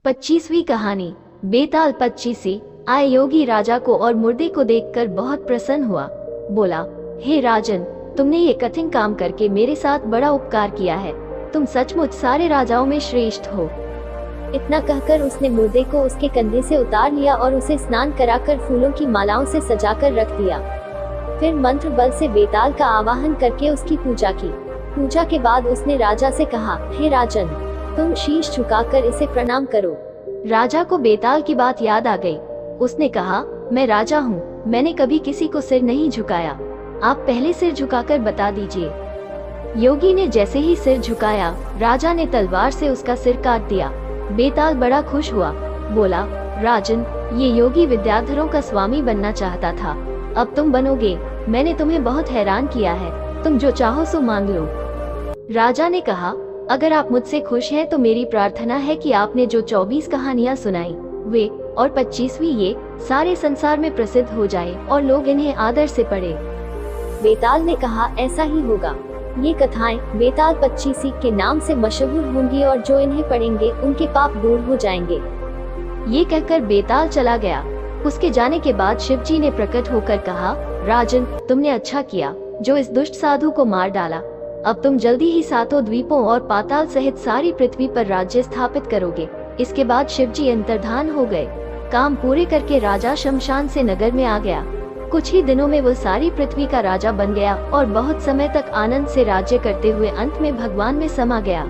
25वीं कहानी बेताल पच्चीसी। आए योगी राजा को और मुर्दे को देखकर बहुत प्रसन्न हुआ। बोला, हे राजन, तुमने ये कठिन काम करके मेरे साथ बड़ा उपकार किया है। तुम सचमुच सारे राजाओं में श्रेष्ठ हो। इतना कहकर उसने मुर्दे को उसके कंधे से उतार लिया और उसे स्नान कराकर फूलों की मालाओं से सजाकर रख दिया। फिर मंत्र बल से बेताल का आवाहन करके उसकी पूजा की। पूजा के बाद उसने राजा से कहा, हे राजन, तुम शीश झुकाकर इसे प्रणाम करो। राजा को बेताल की बात याद आ गई। उसने कहा, मैं राजा हूँ, मैंने कभी किसी को सिर नहीं झुकाया। आप पहले सिर झुकाकर बता दीजिए। योगी ने जैसे ही सिर झुकाया, राजा ने तलवार से उसका सिर काट दिया। बेताल बड़ा खुश हुआ। बोला, राजन, ये योगी विद्याधरों का स्वामी बनना चाहता था, अब तुम बनोगे। मैंने तुम्हें बहुत हैरान किया है, तुम जो चाहो सो मांग लो। राजा ने कहा, अगर आप मुझसे खुश हैं तो मेरी प्रार्थना है कि आपने जो 24 कहानियां सुनाई वे और 25वीं ये सारे संसार में प्रसिद्ध हो जाए और लोग इन्हें आदर से पढ़े। बेताल ने कहा, ऐसा ही होगा। ये कथाएं बेताल पच्चीसी के नाम से मशहूर होंगी और जो इन्हें पढ़ेंगे उनके पाप दूर हो जाएंगे। ये कहकर बेताल चला गया। उसके जाने के बाद शिवजी ने प्रकट होकर कहा, राजन, तुमने अच्छा किया जो इस दुष्ट साधु को मार डाला। अब तुम जल्दी ही सातों द्वीपों और पाताल सहित सारी पृथ्वी पर राज्य स्थापित करोगे। इसके बाद शिवजी अंतर्धान हो गए। काम पूरे करके राजा शमशान से नगर में आ गया। कुछ ही दिनों में वो सारी पृथ्वी का राजा बन गया और बहुत समय तक आनंद से राज्य करते हुए अंत में भगवान में समा गया।